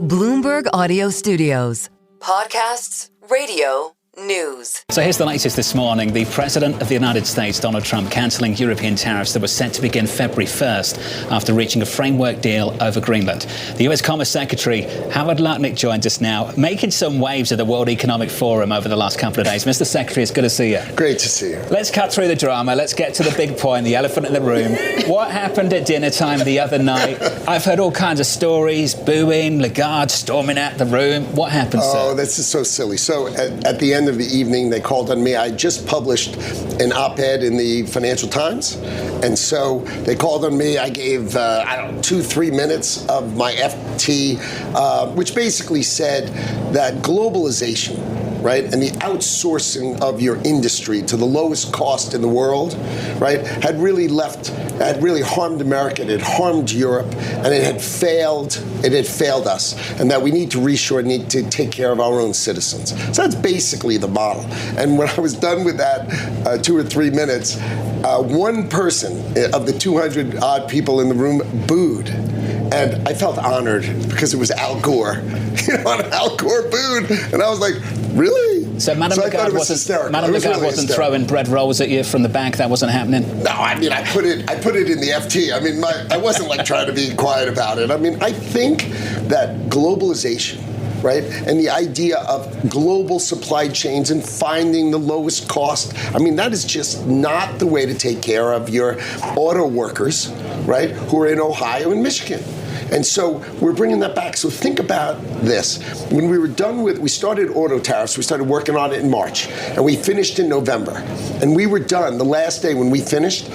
Bloomberg Audio Studios. Podcasts, radio, news. So here's the latest this morning. The President of the United States, Donald Trump, cancelling European tariffs that were set to begin February 1st after reaching a framework deal over Greenland. The US Commerce Secretary Howard Lutnick joins us now, making some waves at the World Economic Forum over the last couple of days. Mr. Secretary, it's good to see you. Great to see you. Let's cut through the drama. Let's get to the big point, the elephant in the room. What happened at dinner time the other night? I've heard all kinds of stories, booing, Lagarde storming out the room. What happened, sir? Oh, this is so silly. So at the end of the evening, they called on me. I just published an op-ed in the Financial Times, and so they called on me. I gave, 2-3 minutes of my FT, which basically said that globalization, right, and the outsourcing of your industry to the lowest cost in the world, right, had really harmed America, it had harmed Europe, and it had failed us, and that we need to reshore, need to take care of our own citizens. So that's basically the model. And when I was done with that 2 or 3 minutes, one person of the 200 odd people in the room booed. And I felt honored because it was Al Gore. And Al Gore booed. And I was like, really? So Madame Lagarde wasn't throwing bread rolls at you from the back? That wasn't happening? No, I mean, I put it in the FT. I mean, I wasn't like trying to be quiet about it. I mean, I think that globalization, right, and the idea of global supply chains and finding the lowest cost, I mean, that is just not the way to take care of your auto workers, right, who are in Ohio and Michigan. And so we're bringing that back. So think about this. When we were done we started auto tariffs, we started working on it in March, and we finished in November. And we were done. The last day when we finished,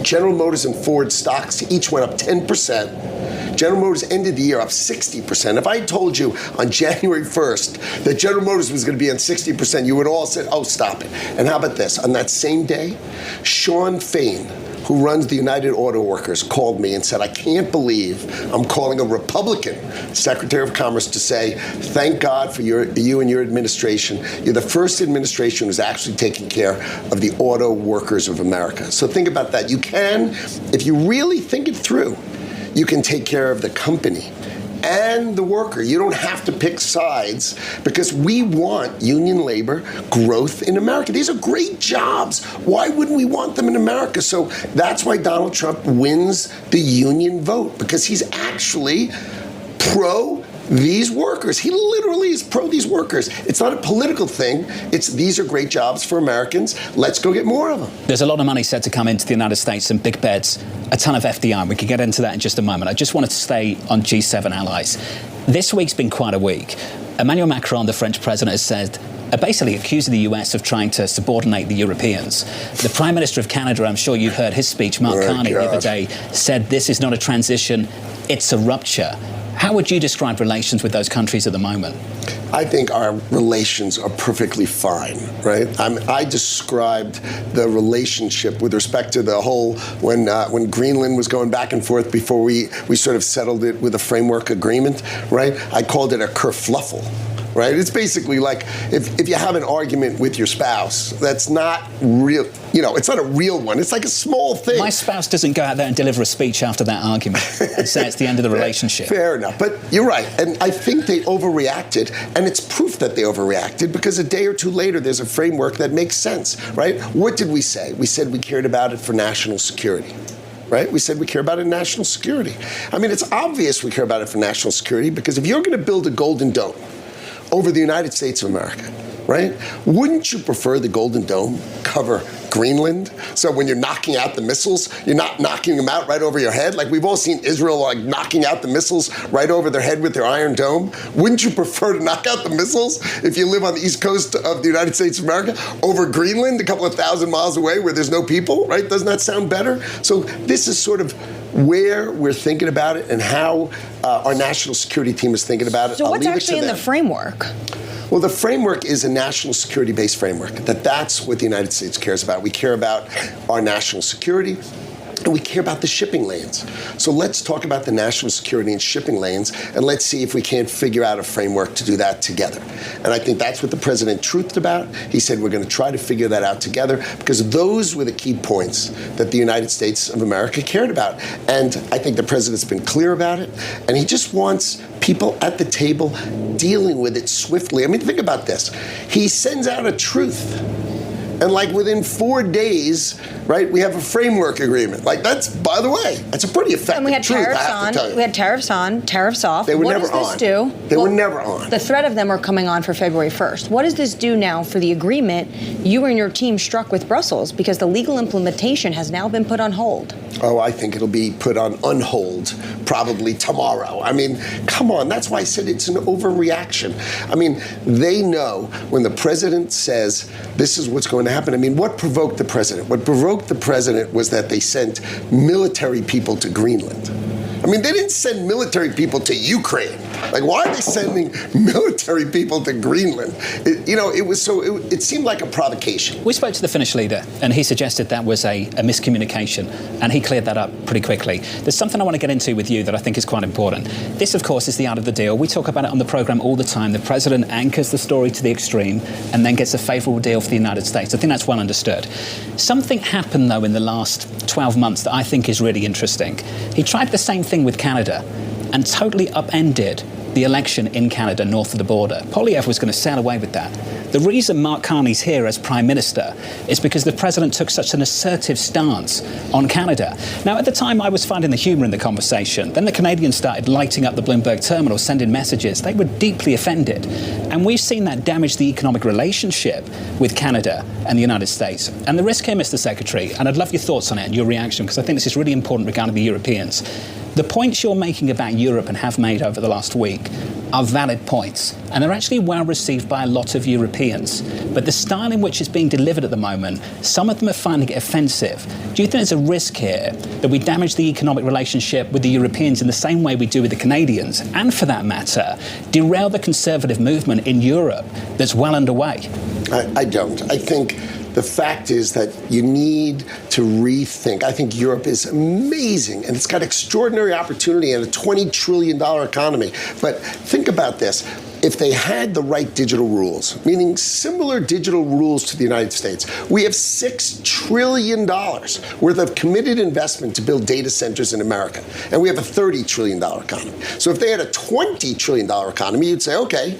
General Motors and Ford stocks each went up 10%. General Motors ended the year up 60%. If I had told you on January 1st that General Motors was going to be on 60%, you would all said, oh, stop it. And how about this? On that same day, Sean Fain, who runs the United Auto Workers, called me and said, I can't believe I'm calling a Republican Secretary of Commerce to say, thank God for you and your administration. You're the first administration who's actually taking care of the auto workers of America. So think about that. You can, if you really think it through, you can take care of the company and the worker. You don't have to pick sides because we want union labor growth in America. These are great jobs. Why wouldn't we want them in America? So that's why Donald Trump wins the union vote, because he's actually pro these workers. He literally is pro these workers. It's not a political thing. It's these are great jobs for Americans. Let's go get more of them. There's a lot of money set to come into the United States and big bets, a ton of FDI. We can get into that in just a moment. I just wanted to stay on G7 allies. This week's been quite a week. Emmanuel Macron, the French president, has said, basically accusing the US of trying to subordinate the Europeans. The Prime Minister of Canada, I'm sure you heard his speech, Mark Carney, the other day, said this is not a transition, it's a rupture. How would you describe relations with those countries at the moment? I think our relations are perfectly fine, right? I described the relationship with respect to the whole, when Greenland was going back and forth before we sort of settled it with a framework agreement, right? I called it a kerfluffle. Right? It's basically like if you have an argument with your spouse, that's not real, it's not a real one. It's like a small thing. My spouse doesn't go out there and deliver a speech after that argument and say it's the end of the relationship. Fair enough. But you're right. And I think they overreacted. And it's proof that they overreacted because a day or two later, there's a framework that makes sense, right? What did we say? We said we cared about it for national security. Right? We said we care about it in national security. I mean, it's obvious we care about it for national security because if you're going to build a Golden Dome over the United States of America, right? Wouldn't you prefer the Golden Dome cover Greenland? So when you're knocking out the missiles, you're not knocking them out right over your head? Like we've all seen Israel like knocking out the missiles right over their head with their Iron Dome. Wouldn't you prefer to knock out the missiles if you live on the east coast of the United States of America over Greenland, a couple of thousand miles away where there's no people, right? Doesn't that sound better? So this is sort of where we're thinking about it and how our national security team is thinking about it. So what's actually in the framework? Well, the framework is a national security-based framework. That's what the United States cares about. We care about our national security. and we care about the shipping lanes. So let's talk about the national security and shipping lanes, and let's see if we can't figure out a framework to do that together. And I think that's what the president truthed about. He said we're going to try to figure that out together, because those were the key points that the United States of America cared about. And I think the president's been clear about it, and he just wants people at the table dealing with it swiftly. I mean, think about this. He sends out a truth, and like within 4 days, right, we have a framework agreement. Like, that's, by the way, that's a pretty effective and we had truth, tariffs I have to tell you. We had tariffs on, tariffs off. They were what never does this on. do? They were never on. The threat of them are coming on for February 1st. What does this do now for the agreement you and your team struck with Brussels? Because the legal implementation has now been put on hold. Oh, I think it'll be put on unhold probably tomorrow. I mean, come on. That's why I said it's an overreaction. I mean, they know when the president says this is what's going to happen. I mean, what provoked the president? What provoked the president was that they sent military people to Greenland. I mean, they didn't send military people to Ukraine. Like, why are they sending military people to Greenland? It seemed like a provocation. We spoke to the Finnish leader, and he suggested that was a miscommunication, and he cleared that up pretty quickly. There's something I want to get into with you that I think is quite important. This, of course, is the art of the deal. We talk about it on the programme all the time. The president anchors the story to the extreme and then gets a favourable deal for the United States. I think that's well understood. Something happened, though, in the last 12 months that I think is really interesting. He tried the same thing with Canada and totally upended the election in Canada north of the border. Poilievre was going to sail away with that. The reason Mark Carney's here as Prime Minister is because the President took such an assertive stance on Canada. Now, at the time, I was finding the humour in the conversation. Then the Canadians started lighting up the Bloomberg terminal, sending messages. They were deeply offended. And we've seen that damage the economic relationship with Canada and the United States. And the risk here, Mr. Secretary, and I'd love your thoughts on it and your reaction, because I think this is really important regarding the Europeans. The points you're making about Europe and have made over the last week are valid points, and they're actually well received by a lot of Europeans. But the style in which it's being delivered at the moment, some of them are finding it offensive. Do you think there's a risk here that we damage the economic relationship with the Europeans in the same way we do with the Canadians, and for that matter, derail the conservative movement in Europe that's well underway? I don't. I think the fact is that you need to rethink. I think Europe is amazing, and it's got extraordinary opportunity and a $20 trillion economy. But think about this. If they had the right digital rules, meaning similar digital rules to the United States, we have $6 trillion worth of committed investment to build data centers in America. And we have a $30 trillion economy. So if they had a $20 trillion economy, you'd say, okay,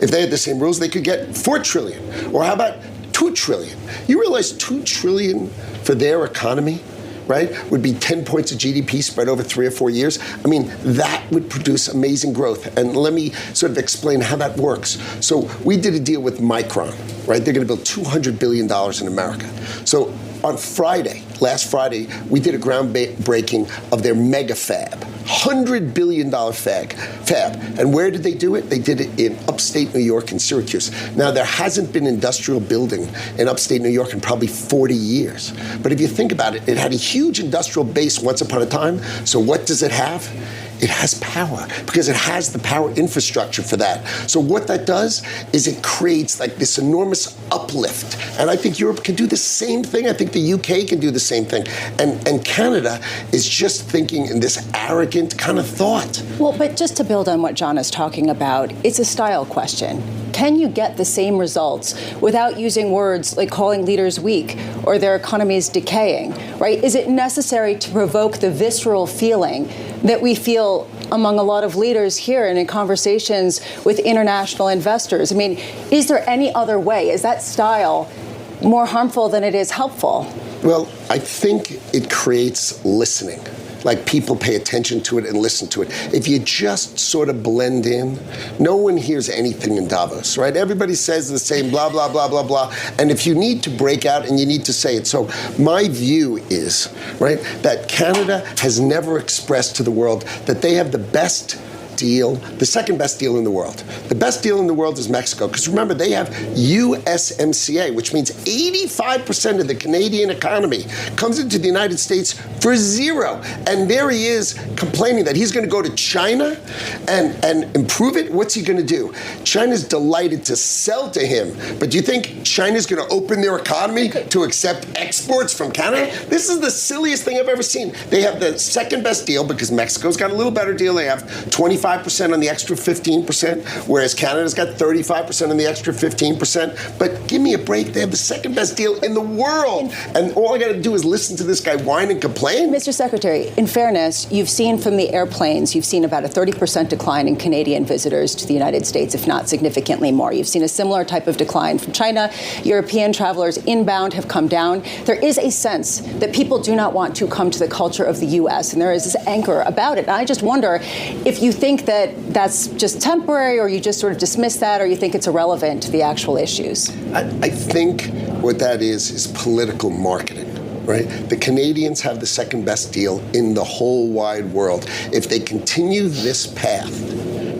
if they had the same rules, they could get $4 trillion. Or how about $2 trillion? You realize $2 trillion for their economy, right, would be 10 points of GDP spread over 3 or 4 years. I mean, that would produce amazing growth. And let me sort of explain how that works. So we did a deal with Micron, right? They're going to build $200 billion in America. So on Friday, last Friday, we did a groundbreaking of their mega fab, $100 billion fab. And where did they do it? They did it in upstate New York and Syracuse. Now, there hasn't been industrial building in upstate New York in probably 40 years. But if you think about it, it had a huge industrial base once upon a time. So what does it have? It has power, because it has the power infrastructure for that. So what that does is it creates like this enormous uplift. And I think Europe can do the same thing. I think the UK can do the same thing. And Canada is just thinking in this arrogant kind of thought. Well, but just to build on what John is talking about, it's a style question. Can you get the same results without using words like calling leaders weak or their economies decaying, right? Is it necessary to provoke the visceral feeling that we feel among a lot of leaders here and in conversations with international investors? I mean, is there any other way? Is that style more harmful than it is helpful? Well, I think it creates listening. Like, people pay attention to it and listen to it. If you just sort of blend in, no one hears anything in Davos, right? Everybody says the same blah, blah, blah, blah, blah. And if you need to break out and you need to say it. So my view is, right, that Canada has never expressed to the world that they have the best deal, the second best deal in the world. The best deal in the world is Mexico, because remember, they have USMCA, which means 85% of the Canadian economy comes into the United States for zero. And there he is complaining that he's going to go to China and improve it. What's he going to do? China's delighted to sell to him, but do you think China's going to open their economy to accept exports from Canada? This is the silliest thing I've ever seen. They have the second best deal because Mexico's got a little better deal. They have 25% on the extra 15%, whereas Canada's got 35% on the extra 15%. But give me a break. They have the second best deal in the world. And all I got to do is listen to this guy whine and complain? Mr. Secretary, in fairness, you've seen from the airplanes, you've seen about a 30% decline in Canadian visitors to the United States, if not significantly more. You've seen a similar type of decline from China. European travelers inbound have come down. There is a sense that people do not want to come to the culture of the U.S., and there is this anger about it. And I just wonder if you think that that's just temporary, or you just sort of dismiss that, or you think it's irrelevant to the actual issues. I think what that is political marketing. Right? The Canadians have the second best deal in the whole wide world. If they continue this path,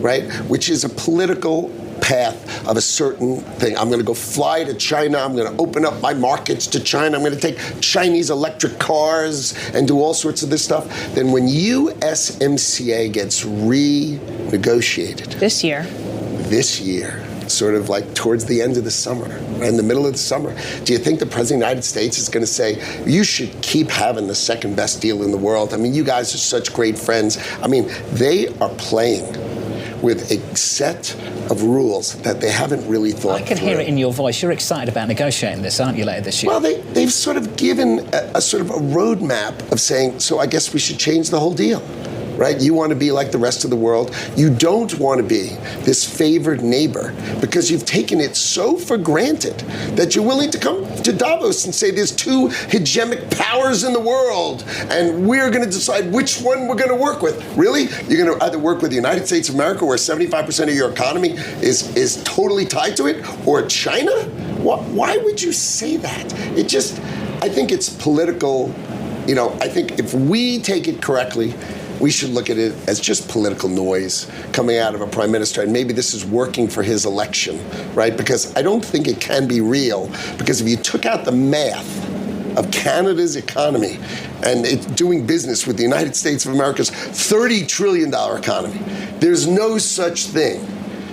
right, which is a political path of a certain thing. I'm going to go fly to China. I'm going to open up my markets to China. I'm going to take Chinese electric cars and do all sorts of this stuff. Then when USMCA gets renegotiated this year, sort of like towards the end of the summer, in the middle of the summer, do you think the President of the United States is going to say, you should keep having the second best deal in the world? I mean, you guys are such great friends. I mean, they are playing with a set of rules that they haven't really thought I can through. hear it in your voice. You're excited about negotiating this, aren't you, later this year? Well, they've sort of given a sort of a roadmap of saying, so I guess we should change the whole deal. Right? You want to be like the rest of the world. You don't want to be this favored neighbor because you've taken it so for granted that you're willing to come to Davos and say there's two hegemonic powers in the world and we're going to decide which one we're going to work with. Really? You're going to either work with the United States of America, where 75% of your economy is totally tied to it, or China? Why would you say that? I think it's political. I think if we take it correctly, we should look at it as just political noise coming out of a prime minister, and maybe this is working for his election, right? Because I don't think it can be real, because if you took out the math of Canada's economy and it's doing business with the United States of America's $30 trillion economy, there's no such thing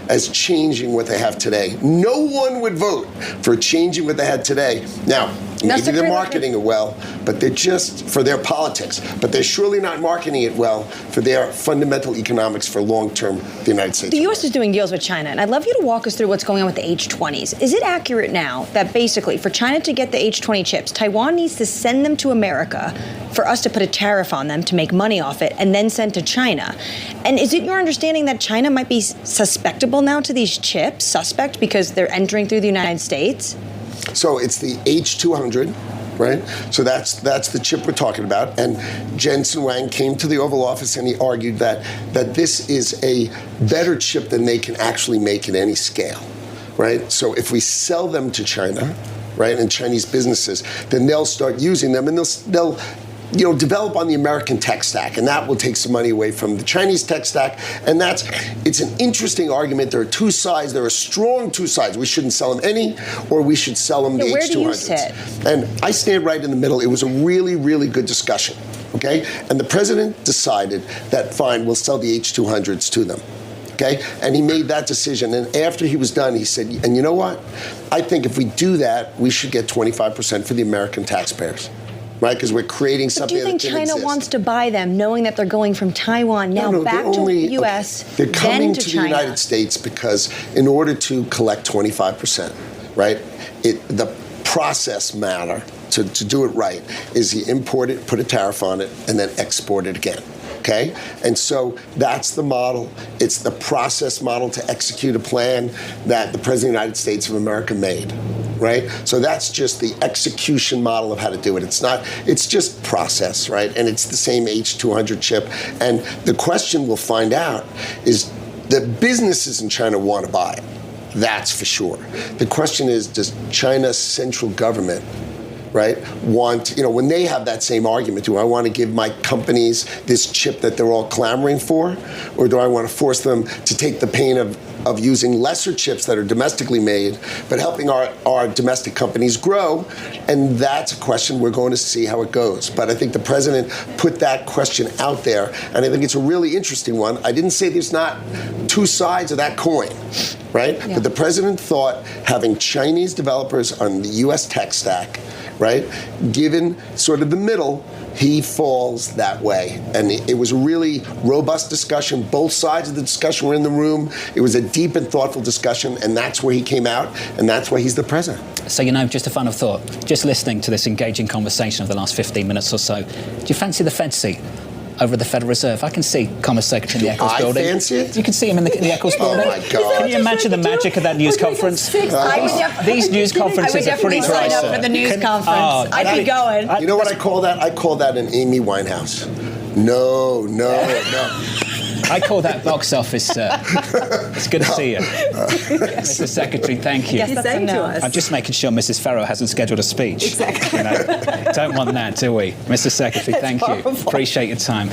as changing what they have today. No one would vote for changing what they had today. Now, maybe they're marketing it well, but they're just for their politics. But they're surely not marketing it well for their fundamental economics for long-term the United States. The U.S. is doing deals with China, and I'd love you to walk us through what's going on with the H-20s. Is it accurate now that basically for China to get the H-20 chips, Taiwan needs to send them to America for us to put a tariff on them to make money off it and then send to China? And is it your understanding that China might be susceptible now to these chips, suspect because they're entering through the United States? So it's the H200, right? So that's the chip we're talking about. And Jensen Huang came to the Oval Office and he argued that this is a better chip than they can actually make at any scale, right? So if we sell them to China, right, and Chinese businesses, then they'll start using them and they'll develop on the American tech stack, and that will take some money away from the Chinese tech stack. And it's an interesting argument. There are two sides. There are strong two sides. We shouldn't sell them any, or we should sell them the H200s. Where do you sit? And I stand right in the middle. It was a really, really good discussion, okay? And the president decided that, fine, we'll sell the H200s to them. Okay? And he made that decision. And after he was done, he said, and you know what? I think if we do that, we should get 25% for the American taxpayers. Right, because we're creating something that didn't exist. Do you think China wants to buy them, knowing that they're going from Taiwan back to the U.S., they're coming then to the China? United States because in order to collect 25%, right, the process matter to do it right is you import it, put a tariff on it, and then export it again. Okay? And so that's the model. It's the process model to execute a plan that the President of the United States of America made. Right? So that's just the execution model of how to do it. It's just process, right? And it's the same H200 chip. And the question we'll find out is the businesses in China want to buy it. That's for sure. The question is, does China's central government right, want, when they have that same argument, do I want to give my companies this chip that they're all clamoring for, or do I want to force them to take the pain of using lesser chips that are domestically made, but helping our domestic companies grow? And that's a question we're going to see how it goes. But I think the president put that question out there, and I think it's a really interesting one. I didn't say there's not two sides of that coin, right? Yeah. But the president thought having Chinese developers on the U.S. tech stack, right, given sort of the middle, he falls that way. And it was a really robust discussion. Both sides of the discussion were in the room. It was a deep and thoughtful discussion, and that's where he came out, and that's why he's the president. So, just a final thought, just listening to this engaging conversation of the last 15 minutes or so, do you fancy the Fed seat over the Federal Reserve? I can see Commerce Secretary in the Eccles building. I fancy it? You can see him in the Eccles building. Oh, my God. Can you imagine the magic of that news conference? These news conferences are pretty dry. I would definitely sign up for the news conference. I'd be going. You know what I call that? I call that an Amy Winehouse. No. I call that box office. It's good to see you. Mr. Secretary, thank you. Yes, that's a no. I'm just making sure Mrs. Ferro hasn't scheduled a speech. Exactly. Don't want that, do we? Mr. Secretary, thank you. Appreciate your time.